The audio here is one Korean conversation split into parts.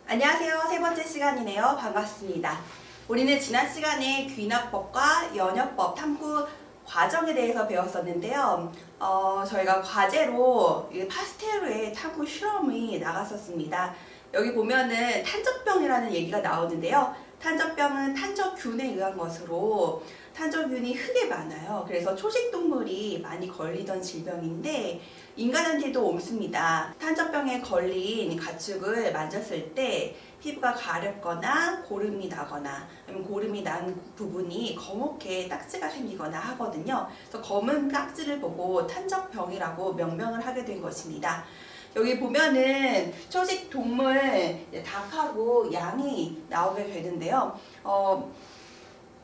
안녕하세요. 세 번째 시간이네요. 반갑습니다. 우리는 지난 시간에 귀납법과 연협법 탐구 과정에 대해서 배웠었는데요. 저희가 과제로 파스텔로의 탐구 실험이 나갔었습니다. 여기 보면은 탄저병이라는 얘기가 나오는데요. 탄저병은 탄저균에 의한 것으로 탄저균이 흙에 많아요. 그래서 초식동물이 많이 걸리던 질병인데 인간한테도 옮습니다. 탄저병에 걸린 가축을 만졌을 때 피부가 가렵거나 고름이 나거나 아니면 고름이 난 부분이 거뭇게 딱지가 생기거나 하거든요. 그래서 검은 딱지를 보고 탄저병이라고 명명을 하게 된 것입니다. 여기 보면은 초식 동물 닭하고 양이 나오게 되는데요.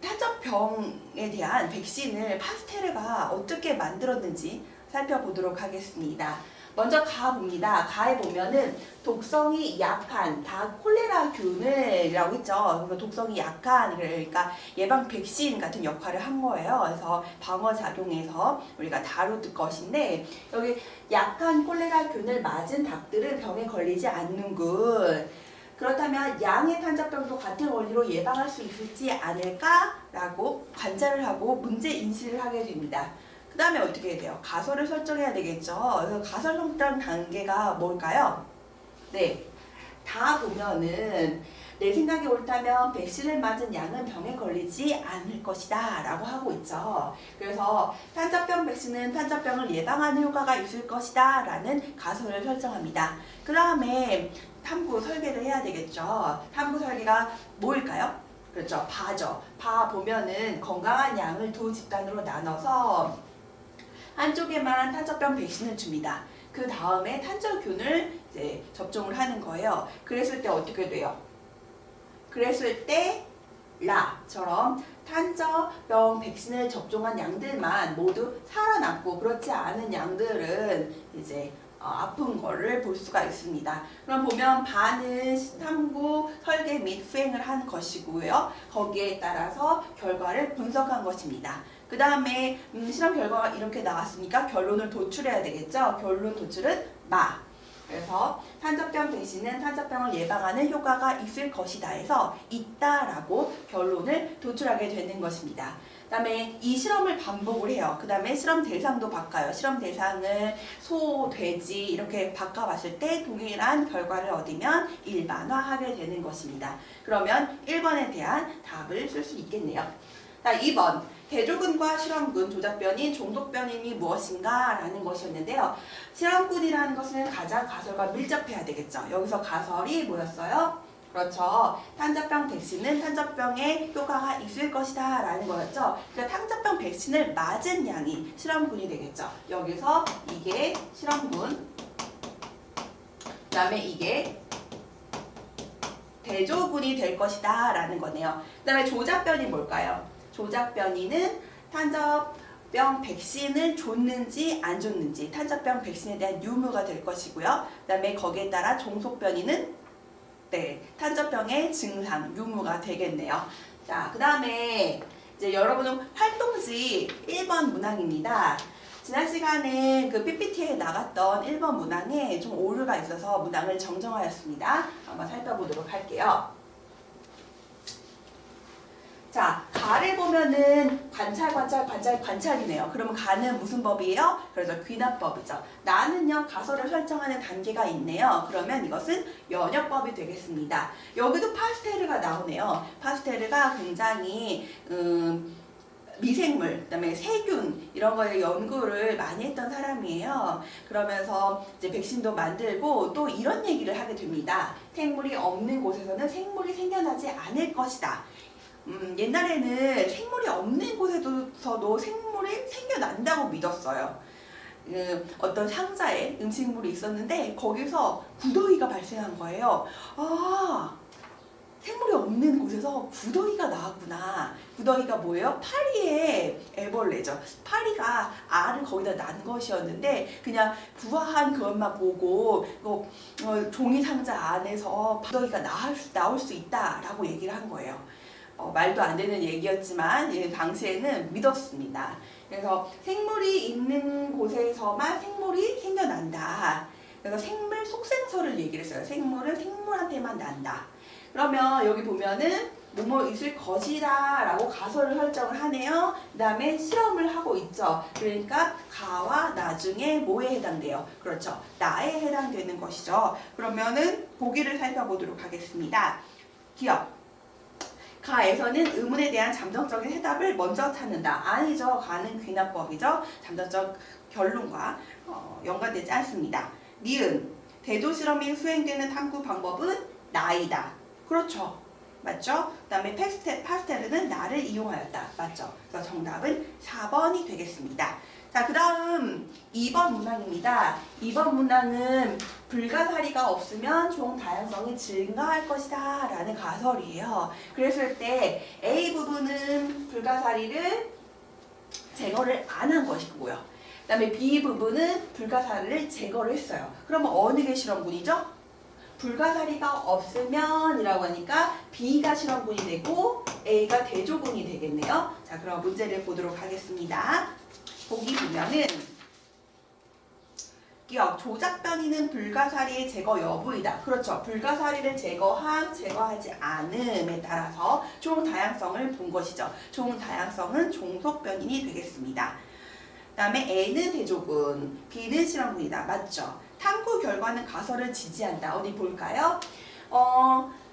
탄저병에 대한 백신을 파스테르가 어떻게 만들었는지 살펴보도록 하겠습니다. 먼저 가봅니다. 가에 보면은 독성이 약한 콜레라균이라고 있죠. 독성이 약한 그러니까 예방 백신 같은 역할을 한 거예요. 그래서 방어 작용해서 우리가 다룰 것인데 여기 약한 콜레라균을 맞은 닭들은 병에 걸리지 않는군. 그렇다면 양의 탄저병도 같은 원리로 예방할 수 있을지 않을까라고 관찰을 하고 문제 인식을 하게 됩니다. 그 다음에 어떻게 해야 돼요? 가설을 설정해야 되겠죠. 그래서 가설 설정 단계가 뭘까요? 네, 다 보면은 내 생각이 옳다면 백신을 맞은 양은 병에 걸리지 않을 것이다 라고 하고 있죠. 그래서 탄저병 백신은 탄저병을 예방하는 효과가 있을 것이다 라는 가설을 설정합니다. 그 다음에 탐구 설계를 해야 되겠죠. 탐구 설계가 뭐일까요? 그렇죠. 바죠. 바 보면은 건강한 양을 두 집단으로 나눠서 한쪽에만 탄저병 백신을 줍니다. 그 다음에 탄저균을 이제 접종을 하는 거예요. 그랬을 때 어떻게 돼요? 그랬을 때 라처럼 탄저병 백신을 접종한 양들만 모두 살아남고 그렇지 않은 양들은 이제 아픈 거를 볼 수가 있습니다. 그럼 보면 바는 탐구, 설계 및 수행을 한 것이고요. 거기에 따라서 결과를 분석한 것입니다. 그 다음에 실험 결과가 이렇게 나왔으니까 결론을 도출해야 되겠죠. 결론 도출은 마. 그래서 탄저병 백신은 탄저병을 예방하는 효과가 있을 것이다 해서 있다라고 결론을 도출하게 되는 것입니다. 그 다음에 이 실험을 반복을 해요. 그 다음에 실험 대상도 바꿔요. 실험 대상을 소, 돼지 이렇게 바꿔봤을 때 동일한 결과를 얻으면 일반화하게 되는 것입니다. 그러면 1번에 대한 답을 쓸 수 있겠네요. 자, 2번. 대조군과 실험군, 조작변인, 종속변인이 무엇인가? 라는 것이었는데요. 실험군이라는 것은 가장 가설과 밀접해야 되겠죠. 여기서 가설이 뭐였어요? 그렇죠. 탄저병 백신은 탄저병에 효과가 있을 것이다 라는 거였죠. 그러니까 탄저병 백신을 맞은 양이 실험군이 되겠죠. 여기서 이게 실험군, 그 다음에 이게 대조군이 될 것이다 라는 거네요. 그 다음에 조작변이 뭘까요? 조작변이는 탄저병 백신을 줬는지 안 줬는지 탄저병 백신에 대한 유무가 될 것이고요. 그 다음에 거기에 따라 종속변이는 탄저병의 증상, 유무가 되겠네요. 자, 그 다음에 이제 여러분은 활동지 1번 문항입니다. 지난 시간에 그 PPT에 나갔던 1번 문항에 좀 오류가 있어서 문항을 정정하였습니다. 한번 살펴보도록 할게요. 자, 가를 보면은 관찰이네요. 그러면 가는 무슨 법이에요? 그래서 귀납법이죠. 나는요, 가설을 설정하는 단계가 있네요. 그러면 이것은 연협법이 되겠습니다. 여기도 파스테르가 나오네요. 파스테르가 굉장히 미생물, 그다음에 세균 이런 거에 연구를 많이 했던 사람이에요. 그러면서 이제 백신도 만들고 또 이런 얘기를 하게 됩니다. 생물이 없는 곳에서는 생물이 생겨나지 않을 것이다. 옛날에는 생물이 없는 곳에서도 생물이 생겨난다고 믿었어요. 어떤 상자에 음식물이 있었는데 거기서 구더기가 발생한 거예요. 아, 생물이 없는 곳에서 구더기가 나왔구나. 구더기가 뭐예요? 파리의 애벌레죠. 파리가 알을 거기다 난 것이었는데 그냥 부화한 그것만 보고 종이 상자 안에서 구더기가 나올 수 있다라고 얘기를 한 거예요. 말도 안 되는 얘기였지만 당시에는 믿었습니다. 그래서 생물이 있는 곳에서만 생물이 생겨난다. 그래서 생물 속생설을 얘기를 했어요. 생물은 생물한테만 난다. 그러면 여기 보면은 뭐뭐 있을 것이다 라고 가설을 설정을 하네요. 그 다음에 실험을 하고 있죠. 그러니까 가와 나중에 뭐에 해당돼요? 그렇죠. 나에 해당되는 것이죠. 그러면은 보기를 살펴보도록 하겠습니다. 기억. 가에서는 의문에 대한 잠정적인 해답을 먼저 찾는다. 아니죠. 가는 귀납법이죠. 잠정적 결론과 연관되지 않습니다. 니은. 대조 실험이 수행되는 탐구 방법은 나이다. 그렇죠. 맞죠? 그 다음에 파스텔르는 나를 이용하였다. 맞죠? 그래서 정답은 4번이 되겠습니다. 자, 그 다음 2번 문항입니다. 2번 문항은 불가사리가 없으면 종 다양성이 증가할 것이다 라는 가설이에요. 그랬을 때 A 부분은 불가사리를 제거를 안 한 것이고요. 그 다음에 B 부분은 불가사리를 제거를 했어요. 그러면 어느 게 실험군이죠? 불가사리가 없으면 이라고 하니까 B가 실험군이 되고 A가 대조군이 되겠네요. 자, 그럼 문제를 보도록 하겠습니다. 보기 보면은 기억, 조작 변이는 불가사리의 제거 여부이다. 그렇죠. 불가사리를 제거함, 제거하지 않음에 따라서 종 다양성을 본 것이죠. 종 다양성은 종속 변인이 되겠습니다. 그 다음에 A는 대조군, B는 실험군이다. 맞죠? 탐구 결과는 가설을 지지한다. 어디 볼까요?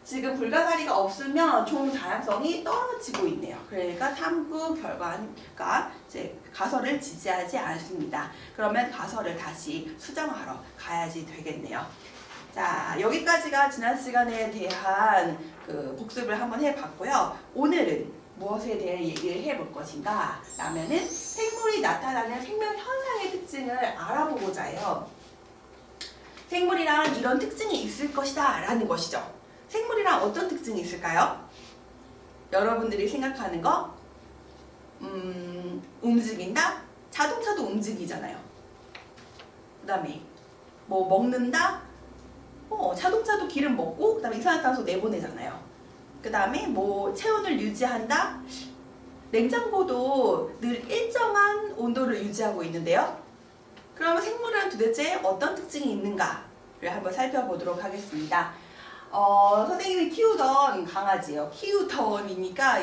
지금 불가사리가 없으면 종 다양성이 떨어지고 있네요. 그러니까 탐구 결과가 이제 가설을 지지하지 않습니다. 그러면 가설을 다시 수정하러 가야지 되겠네요. 자, 여기까지가 지난 시간에 대한 그 복습을 한번 해봤고요. 오늘은 무엇에 대해 얘기를 해볼 것인가? 라면은 생물이 나타나는 생명 현상의 특징을 알아보고자 해요. 생물이란 이런 특징이 있을 것이다 라는 것이죠. 생물이란 어떤 특징이 있을까요? 여러분들이 생각하는 거? 움직인다? 자동차도 움직이잖아요. 그 다음에 뭐 먹는다? 자동차도 기름 먹고 그 다음에 이산화탄소 내보내잖아요. 그 다음에 뭐 체온을 유지한다? 냉장고도 늘 일정한 온도를 유지하고 있는데요. 그러면 생물은 도대체 어떤 특징이 있는가를 한번 살펴보도록 하겠습니다. 선생님이 키우던 강아지요. 키우던이니까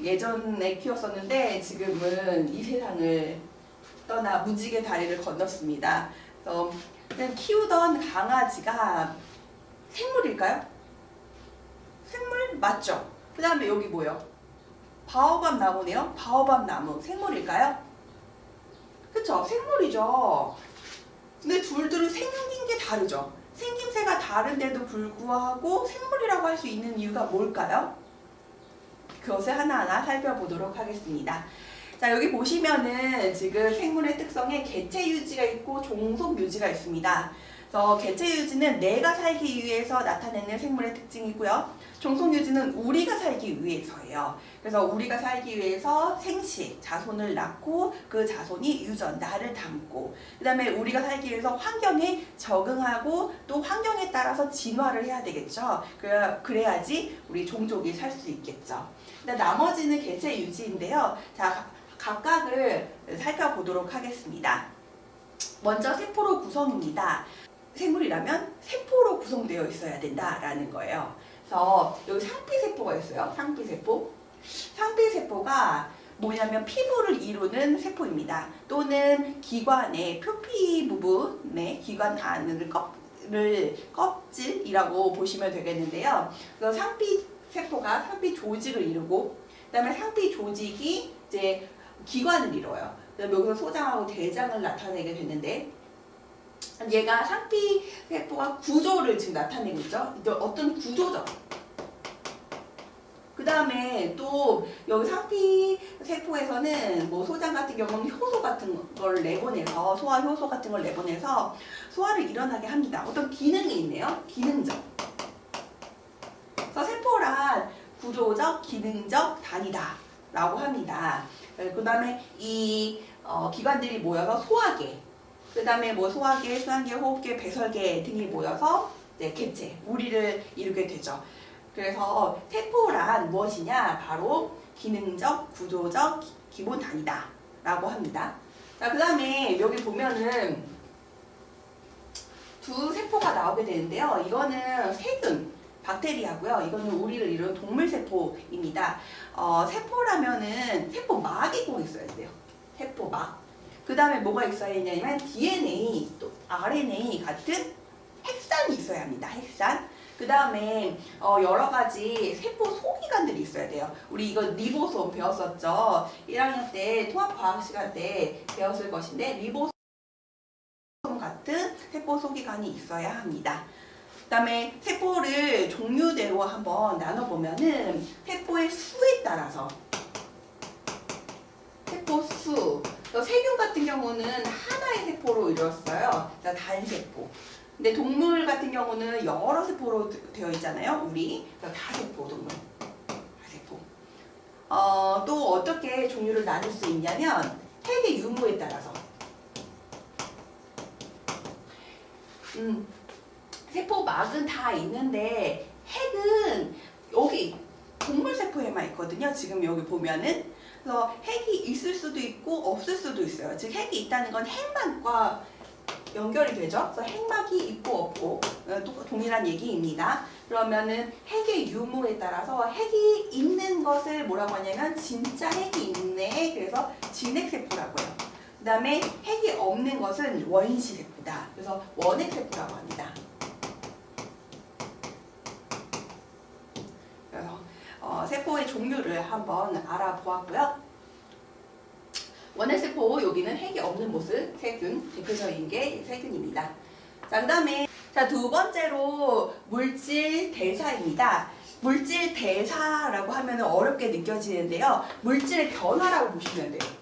예전에 키웠었는데 지금은 이 세상을 떠나 무지개 다리를 건넜습니다. 그래서 키우던 강아지가 생물일까요? 생물 맞죠? 그 다음에 여기 뭐예요? 바오밥 나무네요. 바오밥 나무 생물일까요? 그쵸? 생물이죠. 근데 둘들은 생긴 게 다르죠. 생김새가 다른데도 불구하고 생물이라고 할 수 있는 이유가 뭘까요? 그것을 하나하나 살펴보도록 하겠습니다. 자, 여기 보시면은 지금 생물의 특성에 개체 유지가 있고 종속 유지가 있습니다. 그래서 개체 유지는 내가 살기 위해서 나타내는 생물의 특징이고요. 종속 유지는 우리가 살기 위해서예요. 그래서 우리가 살기 위해서 생식, 자손을 낳고 그 자손이 유전, 나를 담고 그 다음에 우리가 살기 위해서 환경에 적응하고 또 환경에 따라서 진화를 해야 되겠죠. 그래야지 우리 종족이 살 수 있겠죠. 나머지는 개체 유지인데요. 자, 각각을 살펴보도록 하겠습니다. 먼저 세포로 구성입니다. 생물이라면 세포로 구성되어 있어야 된다라는 거예요. 그래서 여기 상피세포가 있어요. 상피세포. 상피세포가 뭐냐면 피부를 이루는 세포입니다. 또는 기관의 표피 부분의 기관 안을 껍질이라고 보시면 되겠는데요. 그래서 상피세포가 상피 조직을 이루고 그다음에 상피 조직이 이제 기관을 이뤄요. 그다음에 여기서 소장하고 대장을 나타내게 되는데 얘가 상피세포가 구조를 지금 나타내고 있죠. 어떤 구조죠. 그 다음에 또 여기 상피세포에서는 뭐 소장 같은 경우는 효소 같은 걸 내보내서 소화 효소 같은 걸 내보내서 소화를 일어나게 합니다. 어떤 기능이 있네요. 기능적. 그래서 세포란 구조적, 기능적 단위다 라고 합니다. 그 다음에 이 기관들이 모여서 소화계, 그 다음에 뭐 소화계, 순환계, 호흡계, 배설계 등이 모여서 이제 개체, 우리를 이루게 되죠. 그래서 세포란 무엇이냐? 바로 기능적, 구조적, 기본 단위다 라고 합니다. 자, 그 다음에 여기 보면은 두 세포가 나오게 되는데요. 이거는 세균, 박테리아고요. 이거는 우리를 이루는 동물 세포입니다. 세포라면은 세포막이 꼭 있어야 돼요. 세포막. 그 다음에 뭐가 있어야 되냐면 DNA, 또 RNA 같은 핵산이 있어야 합니다. 핵산. 그 다음에 여러 가지 세포 소기관들이 있어야 돼요. 우리 이거 리보솜 배웠었죠. 1학년 때 통합과학 시간 때 배웠을 것인데 리보솜 같은 세포 소기관이 있어야 합니다. 그 다음에 세포를 종류대로 한번 나눠보면은 세포의 수에 따라서 세포 수, 세균 같은 경우는 하나의 세포로 이루어졌어요. 단세포. 근데 동물 같은 경우는 여러 세포로 되어 있잖아요. 우리 다세포 동물. 다세포. 또 어떻게 종류를 나눌 수 있냐면 핵의 유무에 따라서. 세포막은 다 있는데 핵은 여기 동물 세포에만 있거든요. 지금 여기 보면은. 그래서 핵이 있을 수도 있고 없을 수도 있어요. 즉 핵이 있다는 건 핵막과 연결이 되죠. 그래서 핵막이 있고 없고 동일한 얘기입니다. 그러면은 핵의 유무에 따라서 핵이 있는 것을 뭐라고 하냐면 진짜 핵이 있네. 그래서 진핵세포라고 해요. 그 다음에 핵이 없는 것은 원시세포다. 그래서 원핵세포라고 합니다. 그래서 세포의 종류를 한번 알아보았고요. 원핵세포 여기는 핵이 없는 모습 세균, 대표적인 게 세균입니다. 자, 그 다음에 두 번째로 물질 대사입니다. 물질 대사라고 하면 어렵게 느껴지는데요. 물질의 변화라고 보시면 돼요.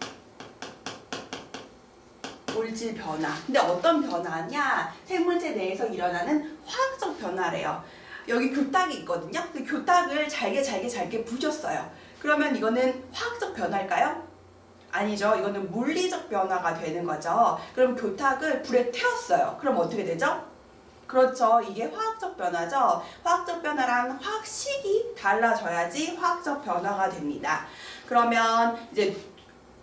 물질 변화. 근데 어떤 변화냐? 생물체 내에서 일어나는 화학적 변화래요. 여기 교탁이 있거든요. 그 교탁을 잘게 부셨어요. 그러면 이거는 화학적 변화일까요? 아니죠. 이거는 물리적 변화가 되는 거죠. 그럼 교탁을 불에 태웠어요. 그럼 어떻게 되죠? 그렇죠. 이게 화학적 변화죠. 화학적 변화랑 화학식이 달라져야지 화학적 변화가 됩니다. 그러면 이제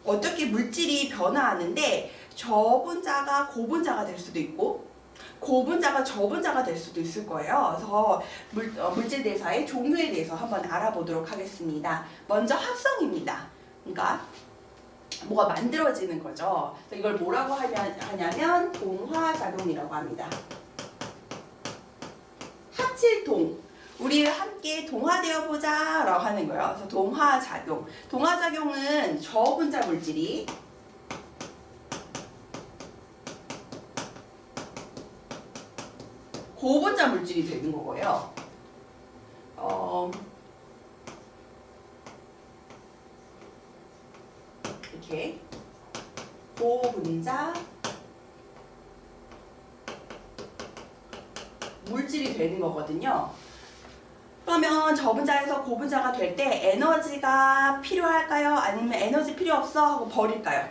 어떻게 물질이 변화하는데 저분자가 고분자가 될 수도 있고 고분자가 저분자가 될 수도 있을 거예요. 그래서 물질 대사의 종류에 대해서 한번 알아보도록 하겠습니다. 먼저 합성입니다. 그러니까 뭐가 만들어지는 거죠. 이걸 뭐라고 하냐면 동화작용이라고 합니다. 합칠동. 우리 함께 동화되어 보자 라고 하는 거예요. 그래서 동화작용. 동화작용은 저분자 물질이 고분자 물질이 되는 거고요. 이렇게 고분자 물질이 되는 거거든요. 그러면 저분자에서 고분자가 될 때 에너지가 필요할까요? 아니면 에너지 필요 없어? 하고 버릴까요?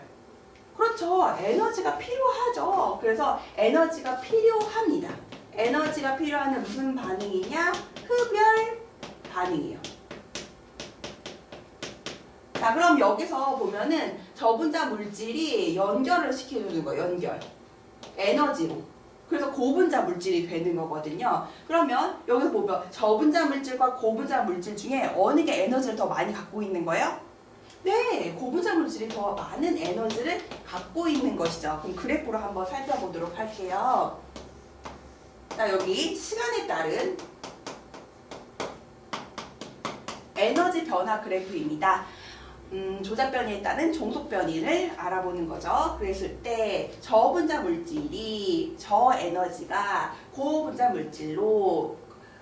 그렇죠. 에너지가 필요하죠. 그래서 에너지가 필요합니다. 에너지가 필요한 무슨 반응이냐? 흡열 반응이에요. 자, 그럼 여기서 보면은 저분자 물질이 연결을 시켜주는 거예요. 연결. 에너지로. 그래서 고분자 물질이 되는 거거든요. 그러면 여기서 보면 저분자 물질과 고분자 물질 중에 어느 게 에너지를 더 많이 갖고 있는 거예요? 네, 고분자 물질이 더 많은 에너지를 갖고 있는 것이죠. 그럼 그래프로 한번 살펴보도록 할게요. 자, 여기 시간에 따른 에너지 변화 그래프입니다. 조작변이에 따른 종속변이를 알아보는 거죠. 그랬을 때 저분자 물질이 저에너지가 고분자 물질로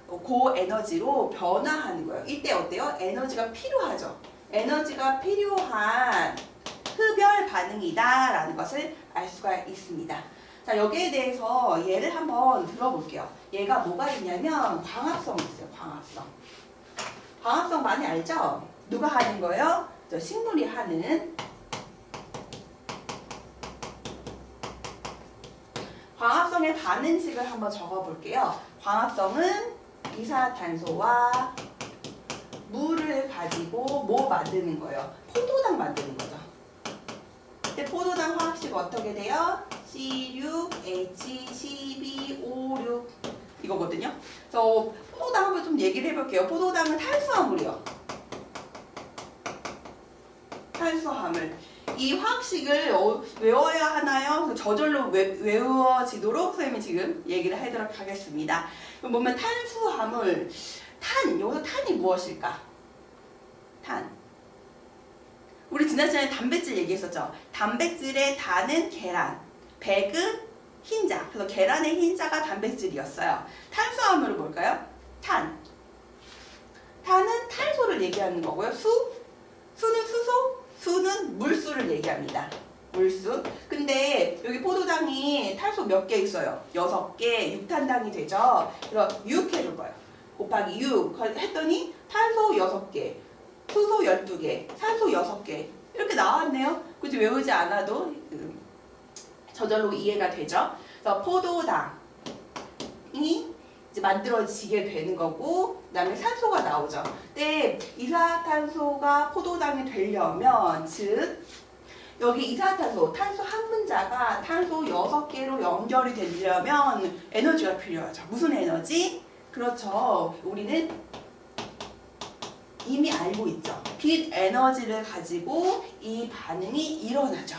고에너지로 변화하는 거예요. 이때 어때요? 에너지가 필요하죠. 에너지가 필요한 흡열 반응이다 라는 것을 알 수가 있습니다. 자, 여기에 대해서 예를 한번 들어볼게요. 얘가 뭐가 있냐면 광합성이 있어요. 광합성. 광합성 많이 알죠? 누가 하는 거예요? 식물이 하는. 광합성의 반응식을 한번 적어볼게요. 광합성은 이산화탄소와 물을 가지고 뭐 만드는 거예요? 포도당 만드는 거죠. 근데 포도당 화학식 어떻게 돼요? C6H12O6 이거거든요. 그래서 포도당 한번 좀 얘기를 해볼게요. 포도당은 탄수화물이요. 탄수화물. 이 화학식을 외워야 하나요? 저절로 외워지도록 선생님이 지금 얘기를 하도록 하겠습니다. 그럼 보면 탄수화물, 탄, 여기서 탄이 무엇일까? 탄. 우리 지난 시간에 단백질 얘기했었죠. 단백질의 단은 계란, 백은 흰자. 그래서 계란의 흰자가 단백질이었어요. 탄수화물은 뭘까요? 탄. 탄은 탄소를 얘기하는 거고요. 수는 수소, 수는 물수를 얘기합니다. 물수. 근데 여기 포도당이 탄소 몇 개 있어요? 6개, 육탄당이 되죠. 그래서 6 해줄 거예요. 곱하기 6 했더니 탄소 6개, 수소 12개, 산소 6개 이렇게 나왔네요. 굳이 외우지 않아도 저절로 이해가 되죠. 그래서 포도당이 이제 만들어지게 되는 거고, 그다음에 산소가 나오죠. 근데 이산화탄소가 포도당이 되려면, 즉 여기 이산화탄소, 탄소 한 분자가 탄소 6개로 연결이 되려면 에너지가 필요하죠. 무슨 에너지? 그렇죠. 우리는 이미 알고 있죠. 빛 에너지를 가지고 이 반응이 일어나죠.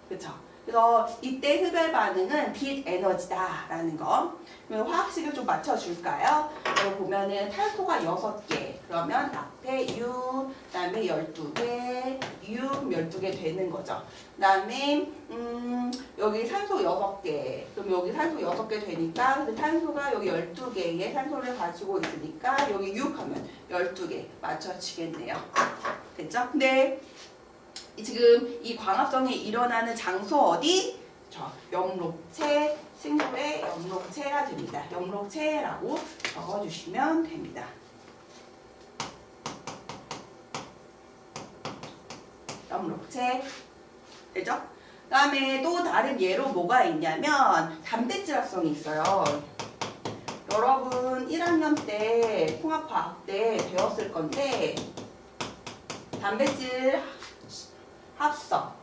그렇죠? 그래서 이때 흡열 반응은 빛 에너지다라는 거. 그럼 화학식을 좀 맞춰줄까요? 여기 보면은 탄소가 6개. 그러면 앞에 6, 그다음에 12개, 6, 12개 되는 거죠. 그다음에 여기 산소 6개. 그럼 여기 산소 6개 되니까 탄소가 여기 12개의 산소를 가지고 있으니까 여기 6 하면 12개 맞춰지겠네요. 됐죠? 근데 지금 이 광합성이 일어나는 장소 어디? 염록체, 식물의 염록체가 됩니다. 염록체라고 적어주시면 됩니다. 염록체. 되죠? 그 다음에 또 다른 예로 뭐가 있냐면 단백질 합성이 있어요. 여러분 1학년 때 통합과학 때 배웠을 건데 단백질 합성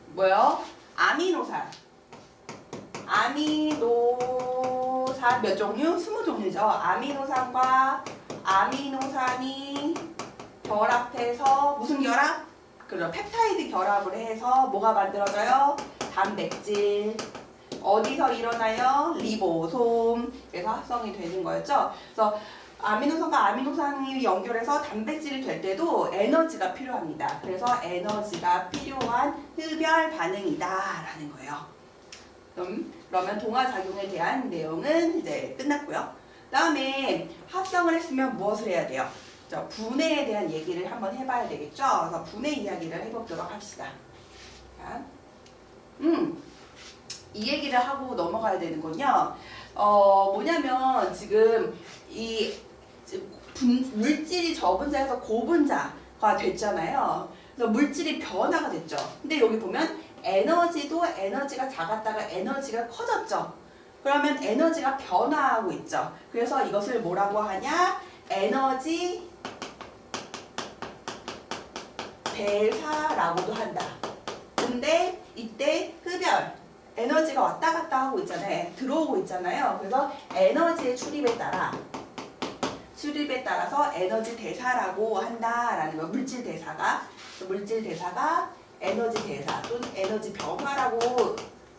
뭐요? 아미노산 몇 종류? 20종류죠. 아미노산과 아미노산이 결합해서 무슨 결합? 그럼 펩타이드 결합을 해서 뭐가 만들어져요? 단백질. 어디서 일어나요? 리보솜. 그래서 합성이 되는 거였죠. 그래서 아미노산과 아미노산이 연결해서 단백질이 될 때도 에너지가 필요합니다. 그래서 에너지가 필요한 흡열 반응이다라는 거예요. 그러면 동화작용에 대한 내용은 이제 끝났고요. 다음에 합성을 했으면 무엇을 해야 돼요? 분해에 대한 얘기를 한번 해봐야 되겠죠? 그래서 분해 이야기를 해보도록 합시다. 자, 이 얘기를 하고 넘어가야 되는군요. 뭐냐면 지금 이 물질이 저분자에서 고분자가 됐잖아요. 그래서 물질이 변화가 됐죠. 근데 여기 보면 에너지도 에너지가 작았다가 에너지가 커졌죠. 그러면 에너지가 변화하고 있죠. 그래서 이것을 뭐라고 하냐? 에너지 대사라고도 한다. 근데 이때 흡열, 에너지가 왔다 갔다 하고 있잖아요. 들어오고 있잖아요. 그래서 에너지의 출입에 따라서 에너지 대사라고 한다라는 거. 물질 대사가 에너지 대사 또는 에너지 변화라고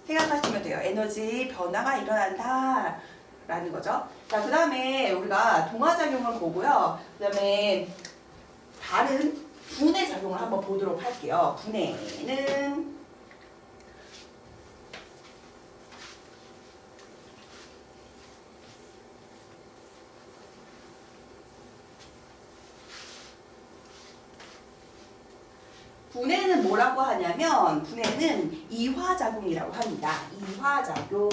생각하시면 돼요. 에너지 변화가 일어난다라는 거죠. 자, 그 다음에 우리가 동화작용을 보고요. 그 다음에 다른 분해 작용을 한번 보도록 할게요. 분해는 뭐라고 하냐면 분해는 이화작용이라고 합니다. 이화작용.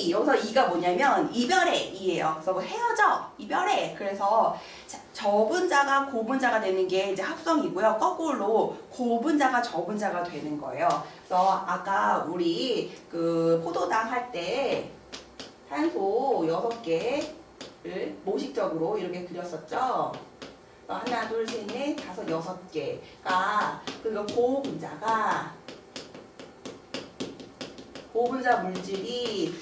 여기서 이가 뭐냐면 이별의 이예요. 그래서 뭐 헤어져, 이별해. 그래서 저분자가 고분자가 되는 게 이제 합성이고요. 거꾸로 고분자가 저분자가 되는 거예요. 그래서 아까 우리 그 포도당 할 때 탄소 6개를 모식적으로 이렇게 그렸었죠. 하나, 둘, 셋, 넷, 다섯, 여섯 개가 그러니까 고분자 물질이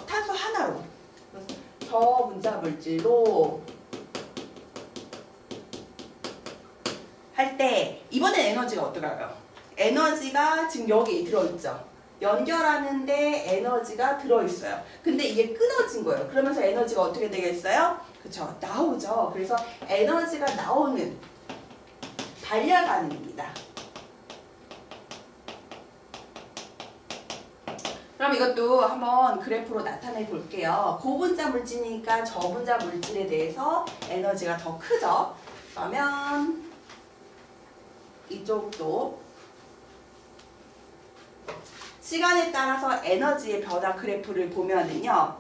탄소 하나로 저분자 물질로 할 때 이번엔 에너지가 어떨까요? 에너지가 지금 여기 들어있죠. 연결하는데 에너지가 들어있어요. 근데 이게 끊어진 거예요. 그러면서 에너지가 어떻게 되겠어요? 그쵸? 나오죠. 그래서 에너지가 나오는 발열 반응입니다. 그럼 이것도 한번 그래프로 나타내 볼게요. 고분자 물질이니까 저분자 물질에 대해서 에너지가 더 크죠. 그러면 이쪽도 시간에 따라서 에너지의 변화 그래프를 보면은요.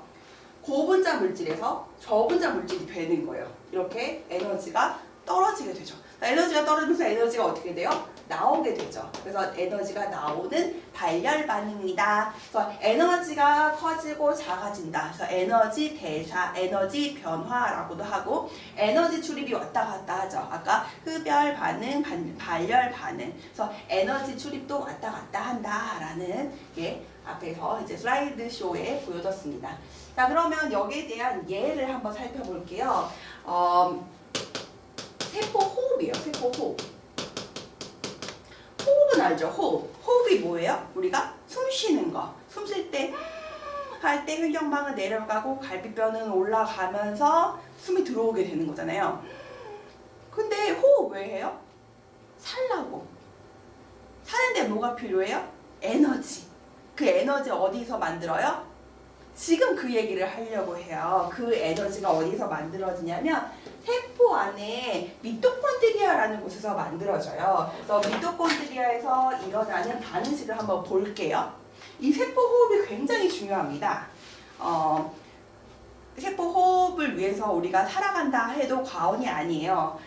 고분자 물질에서 저분자 물질이 되는 거예요. 이렇게 에너지가 떨어지게 되죠. 에너지가 떨어지면서 에너지가 어떻게 돼요? 나오게 되죠. 그래서 에너지가 나오는 발열 반응이다. 그래서 에너지가 커지고 작아진다. 그래서 에너지 대사, 에너지 변화라고도 하고 에너지 출입이 왔다 갔다 하죠. 아까 흡열 반응, 발열 반응. 그래서 에너지 출입도 왔다 갔다 한다라는 게 앞에서 이제 슬라이드 쇼에 보여졌습니다. 자, 그러면 여기에 대한 예를 한번 살펴볼게요. 세포 호흡이에요. 세포 호흡. 호흡은 알죠? 호흡. 호흡이 뭐예요? 우리가 숨 쉬는 거. 숨 쉴 때 할 때 횡격막은 내려가고 갈비뼈는 올라가면서 숨이 들어오게 되는 거잖아요. 근데 호흡 왜 해요? 살라고. 사는데 뭐가 필요해요? 에너지. 그 에너지 어디서 만들어요? 지금 그 얘기를 하려고 해요. 그 에너지가 어디서 만들어지냐면 세포 안에 미토콘드리아라는 곳에서 만들어져요. 그래서 미토콘드리아에서 일어나는 반응식을 한번 볼게요. 이 세포 호흡이 굉장히 중요합니다. 세포 호흡을 위해서 우리가 살아간다 해도 과언이 아니에요.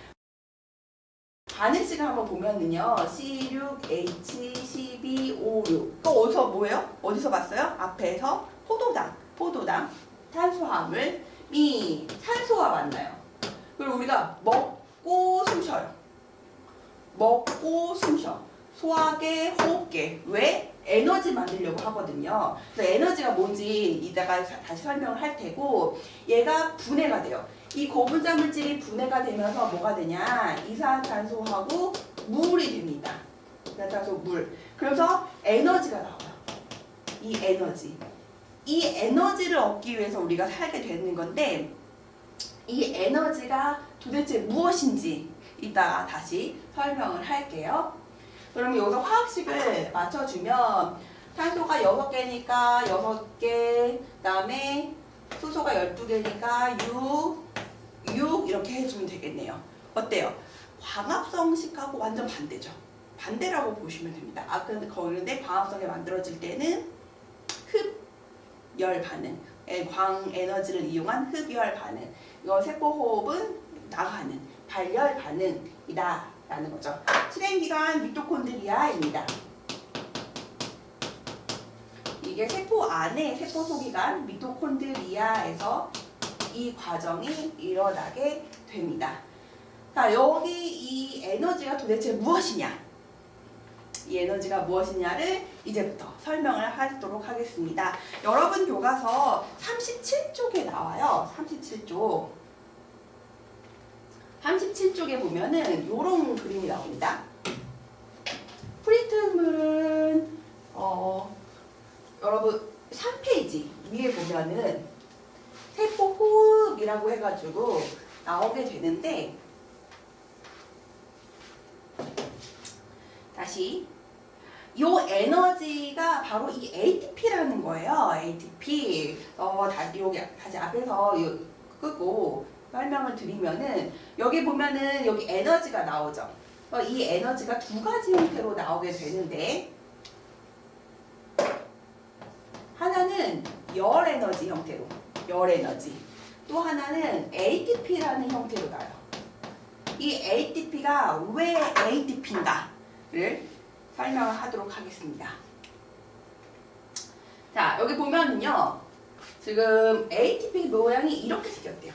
반응식을 한번 보면은요. C6H12O6 또 어디서 뭐예요? 어디서 봤어요? 앞에서 포도당, 탄수화물, 산소와 만나요. 그리고 우리가 먹고 숨 쉬어요. 먹고 숨 쉬어. 소화계, 호흡계. 왜? 에너지 만들려고 하거든요. 그래서 에너지가 뭔지 이따가 다시 설명을 할 테고 얘가 분해가 돼요. 이 고분자 물질이 분해가 되면서 뭐가 되냐? 이산화탄소하고 물이 됩니다. 이산화탄소, 물. 그래서 에너지가 나와요. 이 에너지를 얻기 위해서 우리가 살게 되는 건데 이 에너지가 도대체 무엇인지 이따가 다시 설명을 할게요. 그럼 여기서 화학식을 맞춰주면 탄소가 6개니까 6개, 그 다음에 수소가 12개니까 6 이렇게 해주면 되겠네요. 어때요? 광합성식하고 완전 반대죠. 반대라고 보시면 됩니다. 그런데 광합성이 만들어질 때는 흡열 반응, 광 에너지를 이용한 흡열 반응. 이거 세포호흡은 나가는 발열 반응이다 라는 거죠. 실행기관 미토콘드리아입니다. 이게 세포 안에 세포 소기관 미토콘드리아에서 이 과정이 일어나게 됩니다. 자, 여기 이 에너지가 도대체 무엇이냐? 이 에너지가 무엇이냐를 이제부터 설명을 하도록 하겠습니다. 여러분 교과서 37쪽에 나와요. 37쪽에 보면은 요런 그림이 나옵니다. 프린트물은 여러분 3페이지 위에 보면은 세포 호흡이라고 해가지고 나오게 되는데 다시 요 에너지가 바로 이 ATP라는 거예요. ATP. 여기 다시 앞에서 끄고 설명을 드리면은 여기 보면은 여기 에너지가 나오죠. 이 에너지가 두 가지 형태로 나오게 되는데 하나는 열 에너지 형태로, 열 에너지. 또 하나는 ATP라는 형태로 나요. 이 ATP가 왜 ATP인가를 설명을 하도록 하겠습니다. 자, 여기 보면은요. 지금 ATP 모양이 이렇게 생겼대요.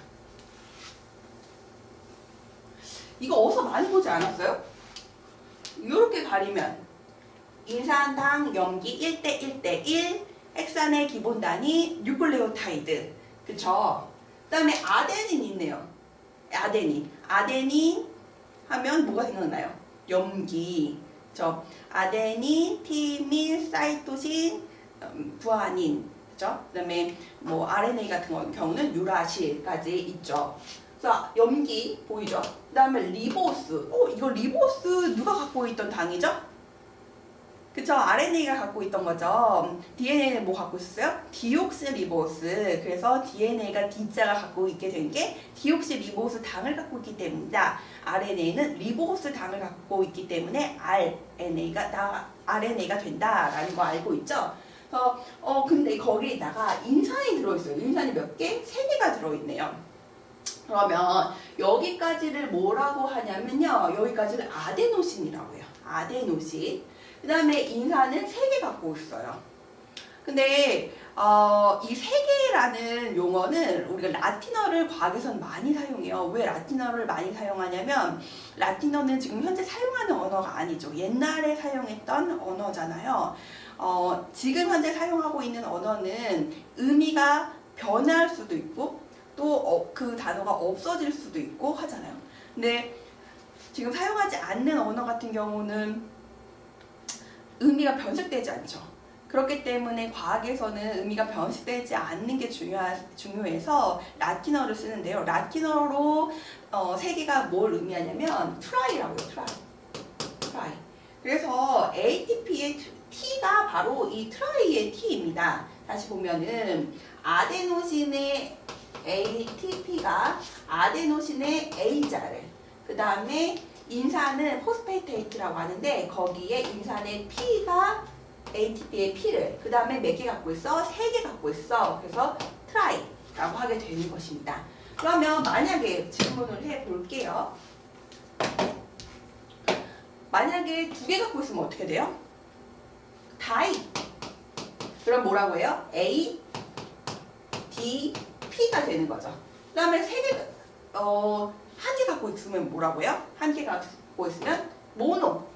이거 어디서 많이 보지 않았어요? 이렇게 가리면 인산당 염기 1대 1대 1, 핵산의 기본 단위 뉴클레오타이드. 그쵸? 그 다음에 아데닌 있네요. 아데닌 하면 뭐가 생각나요? 염기. 아데닌, 티민, 사이토신, 구아닌. 그죠? 그 다음에 뭐 RNA 같은 경우는 유라실까지 있죠. 자, 염기 보이죠? 그 다음에 리보스. 이거 리보스 누가 갖고 있던 당이죠? 그쵸? RNA가 갖고 있던 거죠. DNA는 뭐 갖고 있었어요? 디옥시리보스. 그래서 DNA가 D자가 갖고 있게 된 게 디옥시리보스 당을 갖고 있기 때문이다. RNA는 리보스 당을 갖고 있기 때문에 RNA가 된다라는 거 알고 있죠? 근데 거기에다가 인산이 들어있어요. 인산이 몇 개? 3개가 들어있네요. 그러면 여기까지를 뭐라고 하냐면요. 여기까지를 아데노신이라고 해요. 아데노신. 그 다음에 인산은 3개 갖고 있어요. 근데 이 3개라는 용어는 우리가 라틴어를 과학에서는 많이 사용해요. 왜 라틴어를 많이 사용하냐면 라틴어는 지금 현재 사용하는 언어가 아니죠. 옛날에 사용했던 언어잖아요. 지금 현재 사용하고 있는 언어는 의미가 변할 수도 있고 또 그 단어가 없어질 수도 있고 하잖아요. 근데 지금 사용하지 않는 언어 같은 경우는 의미가 변색되지 않죠. 그렇기 때문에 과학에서는 의미가 변색되지 않는 게 중요해서 라틴어를 쓰는데요. 라틴어로 3개가 뭘 의미하냐면 트라이라고요. 트라이. 그래서 ATP의 T가 바로 이 트라이의 T입니다. 다시 보면은 아데노신의 ATP가 아데노신의 A자를, 그 다음에 인산은 포스페이테이트라고 하는데 거기에 인산의 P가 ATP의 P를, 그 다음에 몇 개 갖고 있어? 3개 갖고 있어. 그래서 트라이라고 하게 되는 것입니다. 그러면 만약에 질문을 해볼게요. 만약에 2개 갖고 있으면 어떻게 돼요? 다이. 그럼 뭐라고 해요? A, D, P가 되는 거죠. 그 다음에 3개, 1개 갖고 있으면 뭐라고 해요? 1개 갖고 있으면 모노.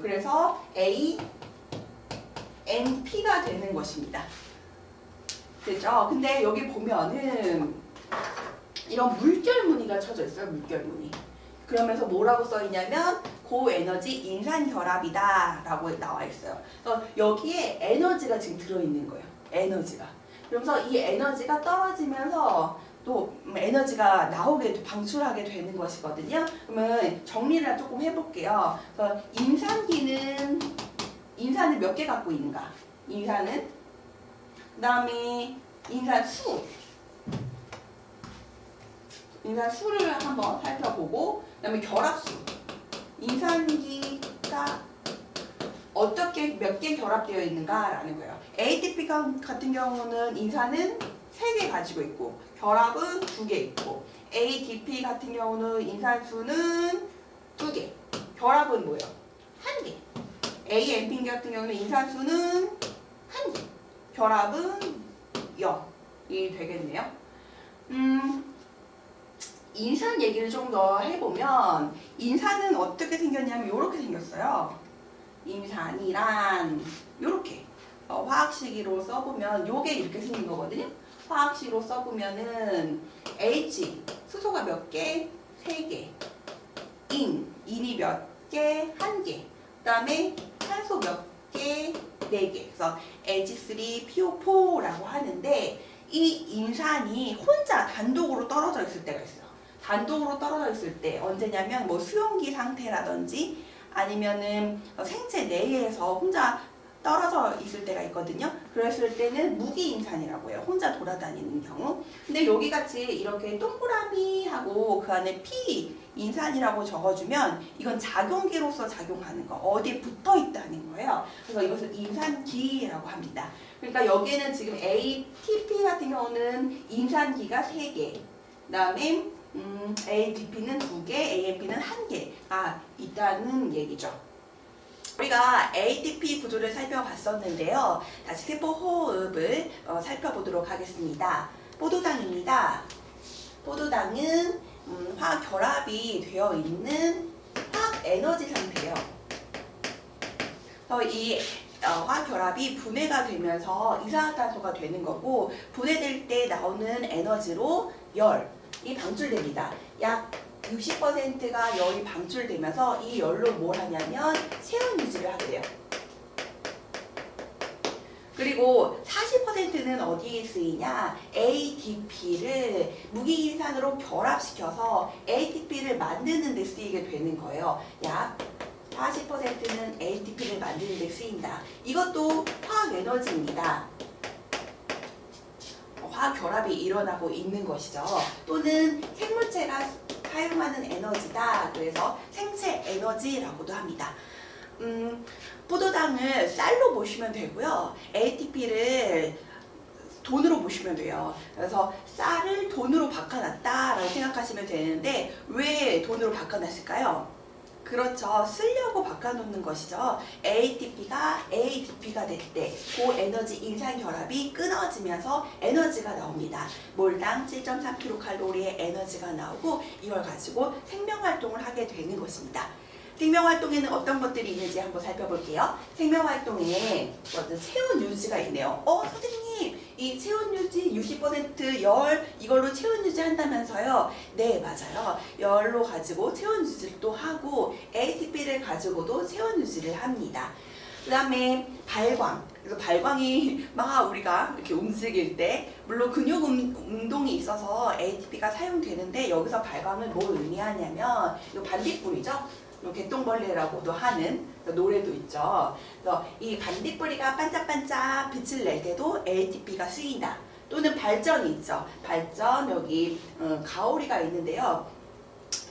그래서 A, N, P가 되는 것입니다. 됐죠? 근데 여기 보면은 이런 물결 무늬가 쳐져 있어요. 물결 무늬. 그러면서 뭐라고 써 있냐면 고에너지 인산 결합이다 라고 나와 있어요. 그래서 여기에 에너지가 지금 들어있는 거예요. 에너지가. 그러면서 이 에너지가 떨어지면서 또 에너지가 방출하게 되는 것이거든요. 그러면 정리를 조금 해볼게요. 그래서 인산을 몇 개 갖고 있는가? 인산은 그 다음에 인산수를 한번 살펴보고, 그 다음에 결합수, 인산기가 어떻게 몇 개 결합되어 있는가라는 거예요. ATP 같은 경우는 인산은 3개 가지고 있고 결합은 2개 있고, ADP 같은 경우는 인산수는 2개, 결합은 뭐예요? 1개. AMP 같은 경우는 인산수는 1개, 결합은 0이 되겠네요. 인산 얘기를 좀 더 해보면 인산은 어떻게 생겼냐면 이렇게 생겼어요. 인산이란 이렇게 화학식으로 써보면 요게 이렇게 생긴 거거든요. 화학식으로 써보면은 H 수소가 몇 개? 3개. 인이 몇 개? 1개. 그 다음에 탄소 몇 개? 4개. 그래서 H3PO4라고 하는데 이 인산이 혼자 단독으로 떨어져 있을 때가 있어요. 단독으로 떨어져 있을 때 언제냐면 뭐 수용기 상태라든지 아니면은 생체 내에서 혼자 떨어져 있을 때가 있거든요. 그랬을 때는 무기인산이라고 해요. 혼자 돌아다니는 경우. 근데 여기 같이 이렇게 동그라미하고 그 안에 P 인산이라고 적어주면 이건 작용기로서 작용하는 거, 어디에 붙어 있다는 거예요. 그래서 이것을 인산기라고 합니다. 그러니까 여기에는 지금 ATP 같은 경우는 인산기가 3개, 그 다음에 ADP는 2개, AMP는 1개가 있다는 얘기죠. 우리가 ATP 구조를 살펴봤었는데요. 다시 세포 호흡을 살펴보도록 하겠습니다. 포도당입니다. 포도당은 화학 결합이 되어 있는 화학 에너지 상태예요. 그래서 이 화학 결합이 분해가 되면서 이산화탄소가 되는 거고, 분해될 때 나오는 에너지로 열이 방출됩니다. 약 60%가 열이 방출되면서 이 열로 뭘 하냐면 체온 유지를 하게 돼요. 그리고 40%는 어디에 쓰이냐? ATP를 무기인산으로 결합시켜서 ATP를 만드는 데 쓰이게 되는 거예요. 약 40%는 ATP를 만드는 데 쓰인다. 이것도 화학 에너지입니다. 화학 결합이 일어나고 있는 것이죠. 또는 생물체가 사용하는 에너지다. 그래서 생체 에너지라고도 합니다. 포도당을 쌀로 보시면 되고요. ATP를 돈으로 보시면 돼요. 그래서 쌀을 돈으로 바꿔놨다라고 생각하시면 되는데, 왜 돈으로 바꿔놨을까요? 그렇죠. 쓰려고 바꿔놓는 것이죠. ATP가 ADP가 될 때 그 에너지 인산 결합이 끊어지면서 에너지가 나옵니다. 몰당 7.3kcal의 에너지가 나오고, 이걸 가지고 생명활동을 하게 되는 것입니다. 생명활동에는 어떤 것들이 있는지 한번 살펴볼게요. 생명활동에 체온 유지가 있네요. 선생님, 이 체온 유지 60% 이걸로 체온 유지 한다면서요? 네, 맞아요. 열로 가지고 체온 유지를 또 하고, ATP를 가지고도 체온 유지를 합니다. 그 다음에 발광. 그래서 발광이 막 우리가 이렇게 움직일 때, 물론 근육 운동이 있어서 ATP가 사용되는데, 여기서 발광을 뭘 의미하냐면, 이거 반딧불이죠? 개똥벌레라고도 하는 노래도 있죠. 그래서 이 반딧불이가 반짝반짝 빛을 낼 때도 ATP가 쓰인다. 또는 발전이 있죠. 발전, 여기 가오리가 있는데요.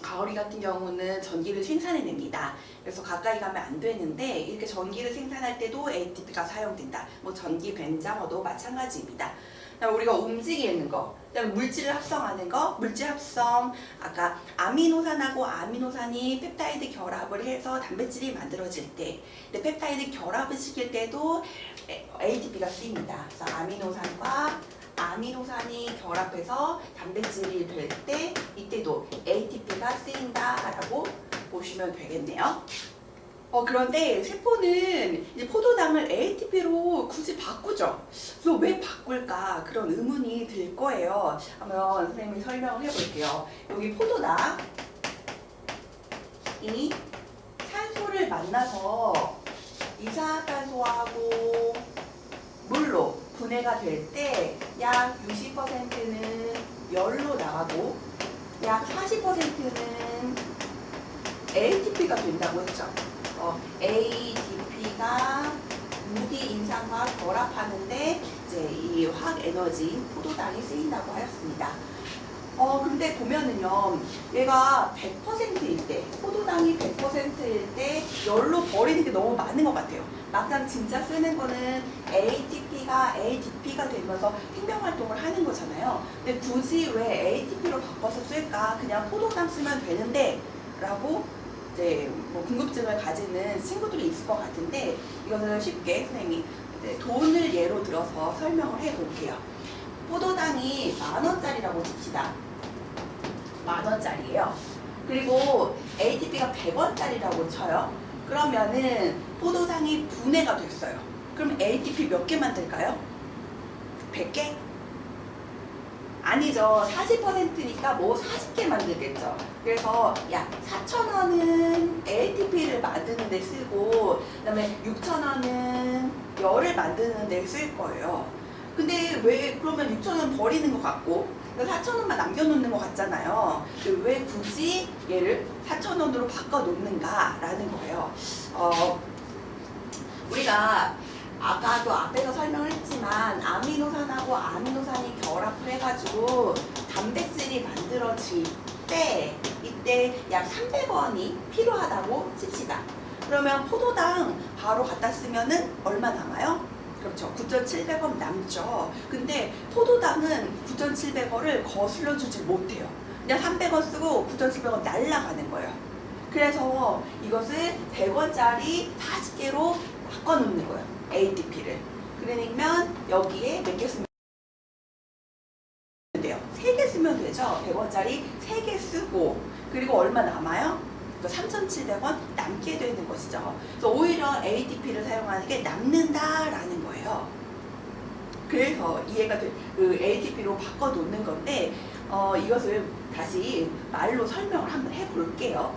가오리 같은 경우는 전기를 생산해냅니다. 그래서 가까이 가면 안 되는데, 이렇게 전기를 생산할 때도 ATP가 사용된다. 뭐 전기 벤자머도 마찬가지입니다. 우리가 움직이는 거, 그다음에 물질을 합성하는 거, 물질 합성, 아까 아미노산하고 아미노산이 펩타이드 결합을 해서 단백질이 만들어질 때, 근데 펩타이드 결합을 시킬 때도 ATP가 쓰입니다. 그래서 아미노산과 아미노산이 결합해서 단백질이 될 때, 이때도 ATP가 쓰인다라고 보시면 되겠네요. 그런데 세포는 이제 포도당을 ATP로 굳이 바꾸죠. 그래서 왜 바꿀까? 그런 의문이 들 거예요. 한번 선생님이 설명을 해볼게요. 여기 포도당, 이 산소를 만나서 이산화탄소하고 물로 분해가 될 때 약 60%는 열로 나가고, 약 40%는 ATP가 된다고 했죠. ADP가 무기인산과 결합하는데 이제 이 화학 에너지 포도당이 쓰인다고 하였습니다. 근데 보면은요, 얘가 100%일 때, 포도당이 100%일 때 열로 버리는 게 너무 많은 것 같아요. 막상 진짜 쓰는 거는 ATP가 ADP가 되면서 생명활동을 하는 거잖아요. 근데 굳이 왜 ATP로 바꿔서 쓸까? 그냥 포도당 쓰면 되는데 라고 이제 뭐 궁금증을 가지는 친구들이 있을 것 같은데, 이것을 쉽게 선생님이 돈을 예로 들어서 설명을 해볼게요. 포도당이 10,000원짜리라고 칩시다. 10,000원짜리예요. 그리고 ATP가 100원짜리라고 쳐요. 그러면은 포도당이 분해가 됐어요. 그럼 ATP 몇 개 만들까요? 100개? 아니죠. 40%니까 뭐 40개 만들겠죠. 그래서 약 4,000원은 ATP를 만드는 데 쓰고, 그 다음에 6,000원은 열을 만드는 데 쓸 거예요. 근데 왜 그러면 6,000원 버리는 것 같고 4,000원만 남겨놓는 것 같잖아요. 왜 굳이 얘를 4,000원으로 바꿔놓는가라는 거예요. 우리가 아까도 앞에서 설명을 했지만 아미노산하고 아미노산이 결합을 해가지고 단백질이 만들어질 때, 이때 약 300원이 필요하다고 칩시다. 그러면 포도당 바로 갖다 쓰면은 얼마 남아요? 그렇죠. 9,700원 남죠. 근데 포도당은 9,700원을 거슬러 주지 못해요. 그냥 300원 쓰고 9,700원 날라가는 거예요. 그래서 이것을 100원짜리 40개로 바꿔놓는 거예요. ATP를. 그러면 여기에 몇 개 쓰면 돼요? 3개 쓰면 되죠? 그죠? 100원짜리 3개 쓰고 그리고 얼마 남아요? 3,700원 남게 되는 것이죠. 그래서 오히려 ATP를 사용하는 게 남는다라는 거예요. 그래서 이해가 그 ATP로 바꿔 놓는 건데 이것을 다시 말로 설명을 한번 해볼게요.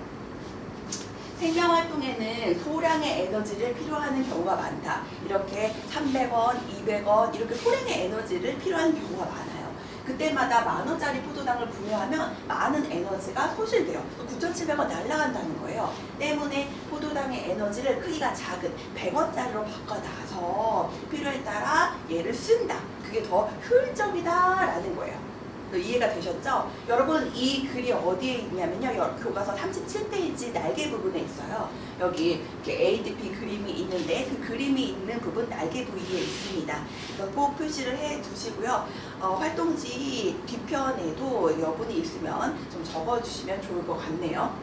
생명활동에는 소량의 에너지를 필요하는 경우가 많다. 이렇게 300원, 200원 이렇게 소량의 에너지를 필요하는 경우가 많아요. 그때마다 10,000원짜리 포도당을 구매하면 많은 에너지가 소실돼요. 9,700원 날아간다는 거예요. 때문에 포도당의 에너지를 크기가 작은 100원짜리로 바꿔놔서 필요에 따라 얘를 쓴다. 그게 더 효율적이다라는 거예요. 이해가 되셨죠? 여러분 이 글이 어디에 있냐면요. 교과서 37페이지 날개 부분에 있어요. 여기 이렇게 ATP 그림이 있는데 그 그림이 있는 부분 날개 부위에 있습니다. 그래서 꼭 표시를 해 두시고요. 활동지 뒤편에도 여분이 있으면 좀 적어주시면 좋을 것 같네요.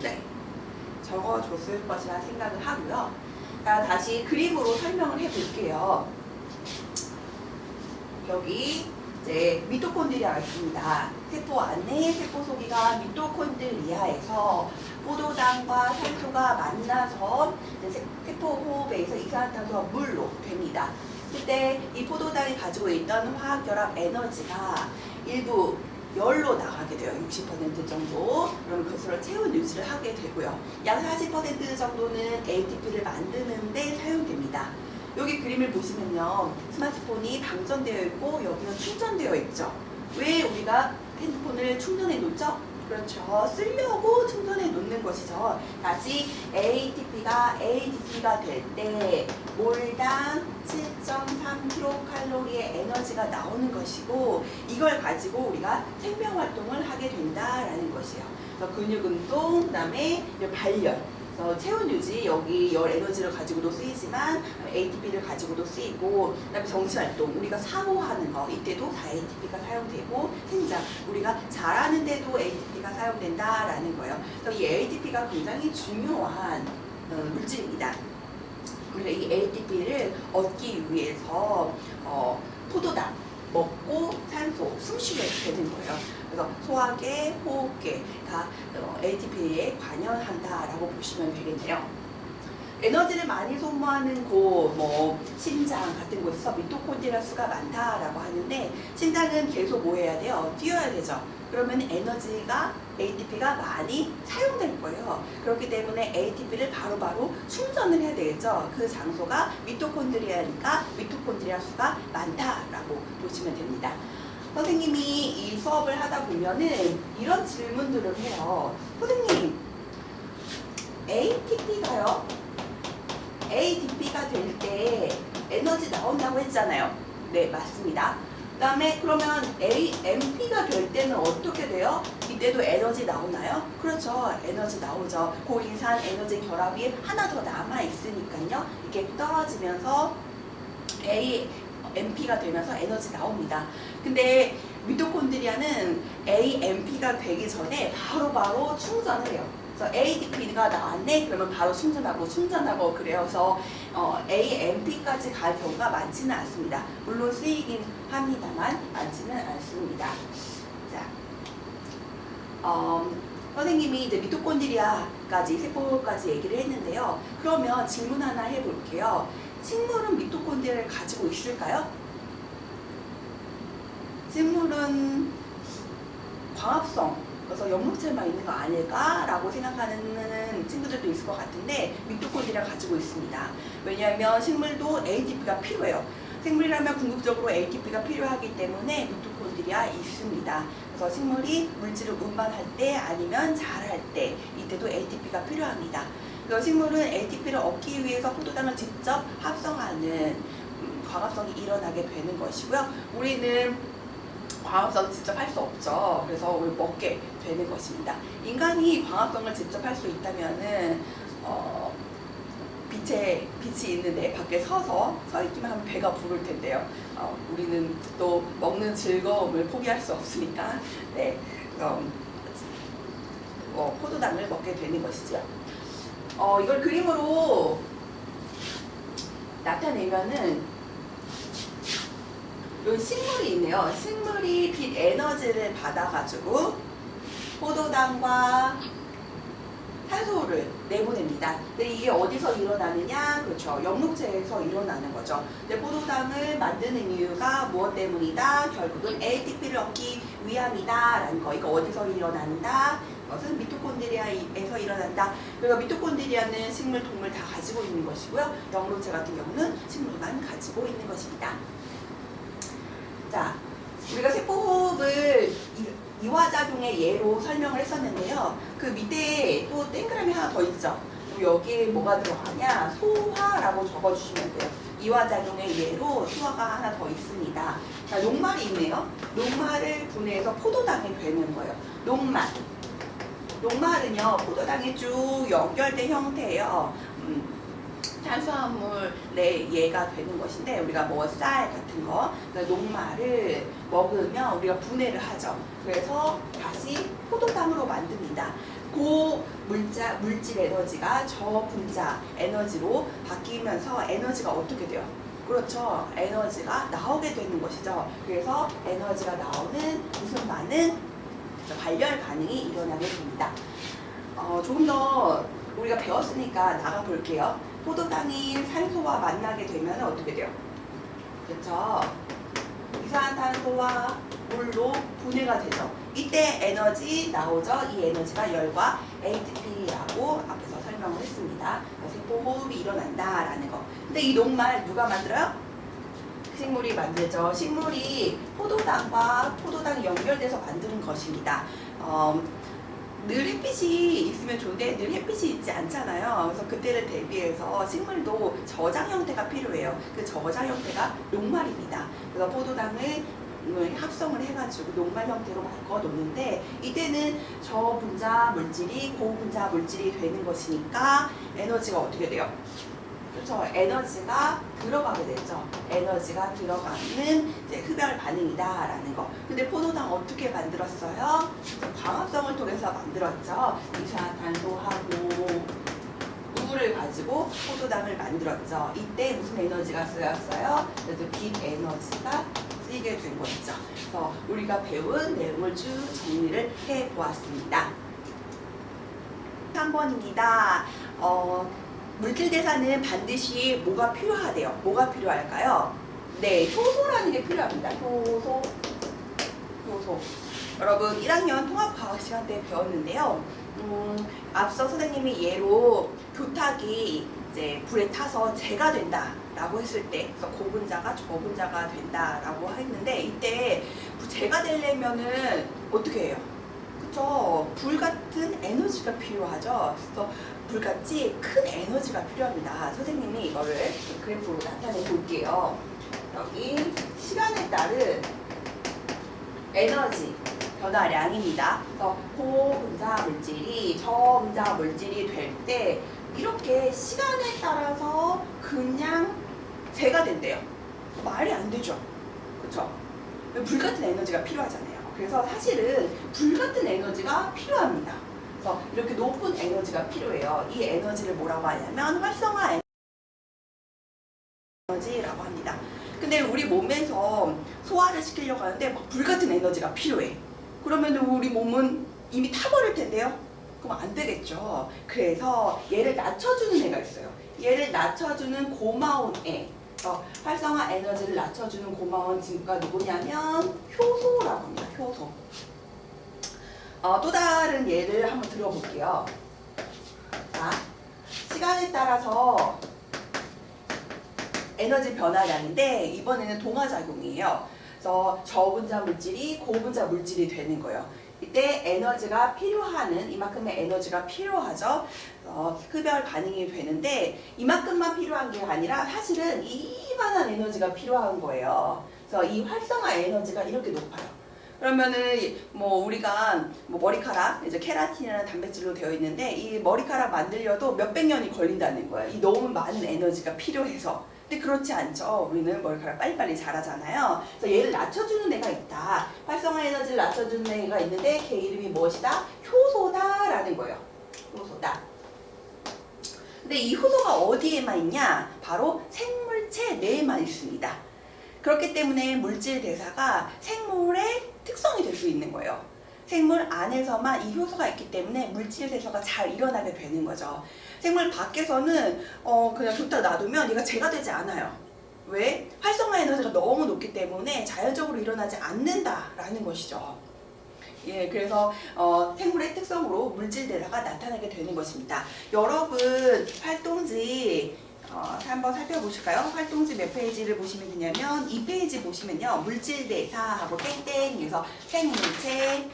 네, 적어줬을 것이라 생각을 하고요. 다시 그림으로 설명을 해볼게요. 여기 이제 미토콘드리아가 있습니다. 세포 안에 세포 속이가 미토콘드리아에서 포도당과 산소가 만나서 세포 호흡에서 이산화탄소가 물로 됩니다. 그때 이 포도당이 가지고 있던 화학결합 에너지가 일부 열로 나가게 돼요. 60% 정도. 그럼 그것으로 체온 유지를 하게 되고요. 약 40% 정도는 ATP를 만드는 데 사용됩니다. 여기 그림을 보시면요. 스마트폰이 방전되어 있고 여기는 충전되어 있죠. 왜 우리가 핸드폰을 충전해 놓죠? 그렇죠. 쓰려고 충전해 놓는 것이죠. 다시 ATP가 될 때 몰당 7.3kcal의 에너지가 나오는 것이고 이걸 가지고 우리가 생명활동을 하게 된다라는 것이에요. 그래서 근육운동, 그 다음에 발열, 체온 유지, 여기 열 에너지를 가지고도 쓰이지만 ATP를 가지고도 쓰이고 그다음에 정신활동, 우리가 사고하는 거 이때도 다 ATP가 사용되고 생장, 우리가 자라는데도 ATP가 사용된다라는 거예요. 그래서 이 ATP가 굉장히 중요한 물질입니다. 우리가 이 ATP를 얻기 위해서 포도당 먹고 산소, 숨쉬게 되는 거예요. 그래서 소화계, 호흡계 다 ATP에 관여한다라고 보시면 되겠네요. 에너지를 많이 소모하는 곳, 심장 같은 곳에서 미토콘드리아 수가 많다라고 하는데 심장은 계속 뭐 해야 돼요? 뛰어야 되죠. 그러면 에너지가 ATP가 많이 사용될 거예요. 그렇기 때문에 ATP를 바로바로 충전을 해야 되겠죠. 그 장소가 미토콘드리아니까 미토콘드리아 수가 많다라고 보시면 됩니다. 선생님이 이 수업을 하다 보면은 이런 질문들을 해요. 선생님, ATP가요? ATP가 될 때 에너지 나온다고 했잖아요. 네, 맞습니다. 그 다음에 그러면 AMP가 될 때는 어떻게 돼요? 이때도 에너지 나오나요? 그렇죠. 에너지 나오죠. 고이산 에너지 결합이 하나 더 남아있으니까요. 이게 떨어지면서 AMP가 되면서 에너지 나옵니다. 근데 미토콘드리아는 AMP가 되기 전에 바로바로 충전을 해요. 그래서 ATP가 나왔네? 그러면 바로 충전하고 그래서 AMP까지 갈 경우가 많지는 않습니다. 물론 쓰이긴 합니다만 많지는 않습니다. 자, 선생님이 이제 미토콘드리아까지 세포까지 얘기를 했는데요. 그러면 질문 하나 해볼게요. 식물은 미토콘드리아를 가지고 있을까요? 식물은 광합성, 그래서 염록체만 있는 거 아닐까라고 생각하는 친구들도 있을 것 같은데 미토콘드리아 가지고 있습니다. 왜냐하면 식물도 ATP가 필요해요. 생물이라면 궁극적으로 ATP가 필요하기 때문에 미토콘드리아 있습니다. 그래서 식물이 물질을 운반할 때 아니면 자랄 때 이때도 ATP가 필요합니다. 그래서 식물은 ATP를 얻기 위해서 포도당을 직접 합성하는 광합성이 일어나게 되는 것이고요. 우리는 광합성을 직접 할 수 없죠. 그래서 우리 먹게 되는 것입니다. 인간이 광합성을 직접 할 수 있다면은 빛이 있는데 밖에 서 있기만 하면 배가 부를 텐데요. 우리는 또 먹는 즐거움을 포기할 수 없으니까 네, 포도당을 먹게 되는 것이죠. 이걸 그림으로 나타내면은 여기 식물이 있네요. 식물이 빛 에너지를 받아가지고 포도당과 탄소를 내보냅니다. 근데 이게 어디서 일어나느냐? 그렇죠. 영록체에서 일어나는 거죠. 근데 포도당을 만드는 이유가 무엇 때문이다? 결국은 ATP를 얻기 위함이다. 라는 거. 이거 어디서 일어난다? 이것은 미토콘드리아에서 일어난다. 그래서 미토콘드리아는 식물, 동물 다 가지고 있는 것이고요. 영록체 같은 경우는 식물만 가지고 있는 것입니다. 자, 우리가 세포호흡을 이화작용의 예로 설명을 했었는데요. 그 밑에 또 동그라미 하나 더 있죠. 여기에 뭐가 들어가냐? 소화라고 적어주시면 돼요. 이화작용의 예로 소화가 하나 더 있습니다. 자, 녹말이 있네요. 녹말을 분해해서 포도당이 되는 거예요. 녹말. 녹말은요, 포도당이 쭉 연결된 형태예요. 탄수화물의 예가 되는 것인데, 우리가 뭐 쌀 같은 거, 녹말을 먹으면 우리가 분해를 하죠. 그래서 다시 포도당으로 만듭니다. 고 물질 에너지가 저 분자 에너지로 바뀌면서 에너지가 어떻게 돼요? 그렇죠. 에너지가 나오게 되는 것이죠. 그래서 에너지가 나오는 무슨 반응? 발열 반응이 일어나게 됩니다. 조금 더 우리가 배웠으니까 나가 볼게요. 포도당이 산소와 만나게 되면 어떻게 돼요? 그렇죠. 이산화탄소와 물로 분해가 되죠. 이때 에너지 나오죠. 이 에너지가 열과 ATP라고 앞에서 설명을 했습니다. 세포 호흡이 일어난다라는 거. 근데 이 녹말 누가 만들어요? 식물이 만들죠. 식물이 포도당과 포도당이 연결돼서 만드는 것입니다. 늘 햇빛이 있으면 좋은데 늘 햇빛이 있지 않잖아요. 그래서 그때를 대비해서 식물도 저장 형태가 필요해요. 그 저장 형태가 녹말입니다. 그래서 포도당을 합성을 해가지고 녹말 형태로 바꿔 놓는데, 이때는 저분자 물질이 고분자 물질이 되는 것이니까 에너지가 어떻게 돼요? 그렇죠. 에너지가 들어가게 되죠. 에너지가 들어가는 이제 흡열 반응이다라는 거. 근데 포도당 어떻게 만들었어요? 광합성을 통해서 만들었죠. 이산화탄소하고 우를 가지고 포도당을 만들었죠. 이때 무슨 에너지가 쓰였어요? 그래서 빛 에너지가 쓰이게 된 것이죠. 그래서 우리가 배운 내용을 쭉 정리를 해 보았습니다. 3번입니다. 물질 대사는 반드시 뭐가 필요하대요? 뭐가 필요할까요? 네, 효소라는 게 필요합니다. 효소. 여러분 1학년 통합과학 시간 때 배웠는데요. 앞서 선생님이 예로 교탁이 이제 불에 타서 재가 된다라고 했을 때, 그래서 고분자가 저분자가 된다라고 했는데, 이때 재가 되려면은 어떻게 해요? 그쵸? 불 같은 에너지가 필요하죠. 그래서 불같이 큰 에너지가 필요합니다. 선생님이 이거를 그래프로 나타내 볼게요. 여기 시간에 따른 에너지 변화량입니다. 그래서 고분자 물질이 저분자 물질이 될 때 이렇게 시간에 따라서 그냥 재가 된대요. 말이 안 되죠. 그렇죠? 불같은 에너지가 필요하잖아요. 그래서 사실은 불같은 에너지가 필요합니다. 그래서 이렇게 높은 에너지가 필요해요. 이 에너지를 뭐라고 하냐면 활성화 에너지라고 합니다. 근데 우리 몸에서 소화를 시키려고 하는데 막 불같은 에너지가 필요해. 그러면 우리 몸은 이미 타버릴 텐데요. 그럼 안 되겠죠. 그래서 얘를 낮춰주는 애가 있어요. 얘를 낮춰주는 고마운 애. 활성화 에너지를 낮춰주는 고마운 친구가 누구냐면 효소라고 합니다. 효소. 또 다른 예를 한번 들어볼게요. 자, 시간에 따라서 에너지 변화량인데 이번에는 동화작용이에요. 그래서 저분자 물질이 고분자 물질이 되는 거예요. 이때 에너지가 필요하는 이만큼의 에너지가 필요하죠. 흡열 반응이 되는데 이만큼만 필요한 게 아니라 사실은 이만한 에너지가 필요한 거예요. 그래서 이 활성화 에너지가 이렇게 높아요. 그러면은 뭐 우리가 뭐 머리카락 이제 케라틴이라는 단백질로 되어 있는데 이 머리카락 만들려도 몇백 년이 걸린다는 거예요. 이 너무 많은 에너지가 필요해서. 근데 그렇지 않죠. 우리는 머리카락 빨리빨리 자라잖아요. 그래서 얘를 낮춰주는 애가 있다. 활성화 에너지를 낮춰주는 애가 있는데 걔 이름이 무엇이다? 효소다라는 거예요. 효소다. 근데 이 효소가 어디에만 있냐? 바로 생물체 내에만 있습니다. 그렇기 때문에 물질 대사가 생물의 특성이 될 수 있는 거예요. 생물 안에서만 이 효소가 있기 때문에 물질 대사가 잘 일어나게 되는 거죠. 생물 밖에서는 그냥 뒀다 놔두면 얘가 재가 되지 않아요. 왜? 활성화 에너지가 너무 높기 때문에 자연적으로 일어나지 않는다라는 것이죠. 예, 그래서 생물의 특성으로 물질 대사가 나타나게 되는 것입니다. 여러분 활동지 한번 살펴보실까요? 활동지 몇 페이지를 보시면 되냐면 2페이지 보시면요. 물질 대사하고 땡땡에서 생물체에서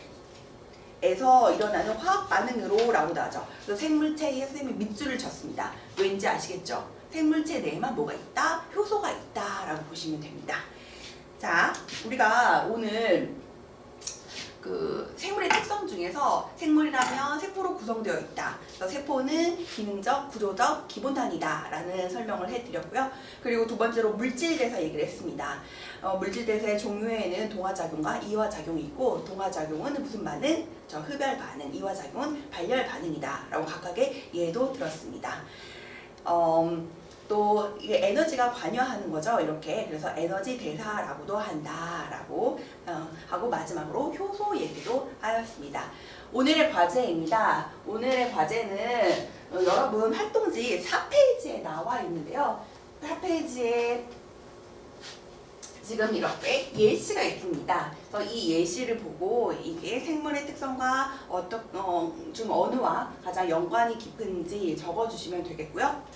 일어나는 화학 반응으로 라고 나오죠. 그래서 생물체에 선생님이 밑줄을 쳤습니다. 왠지 아시겠죠? 생물체 내에만 뭐가 있다? 효소가 있다 라고 보시면 됩니다. 자, 우리가 오늘 그 생물의 특성 중에서 생물이라면 세포로 구성되어 있다. 그래서 세포는 기능적, 구조적 기본단위다 라는 설명을 해드렸고요. 그리고 두 번째로 물질대사 얘기를 했습니다. 물질대사의 종류에는 동화작용과 이화작용이 있고, 동화작용은 무슨 반응? 흡열 반응, 이화작용은 발열 반응이다 라고 각각의 예도 들었습니다. 또 이게 에너지가 관여하는 거죠. 이렇게. 그래서 에너지 대사라고도 한다라고 하고 마지막으로 효소 얘기도 하였습니다. 오늘의 과제입니다. 오늘의 과제는 여러분 활동지 4페이지에 나와 있는데요. 4페이지에 지금 이렇게 예시가 있습니다. 그래서 이 예시를 보고 이게 생물의 특성과 좀 어느와 가장 연관이 깊은지 적어주시면 되겠고요.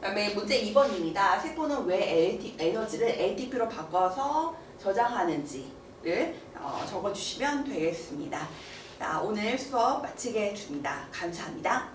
그다음에 문제 2번입니다. 세포는 왜 에너지를 ATP로 바꿔서 저장하는지를 적어주시면 되겠습니다. 자, 오늘 수업 마치겠습니다. 감사합니다.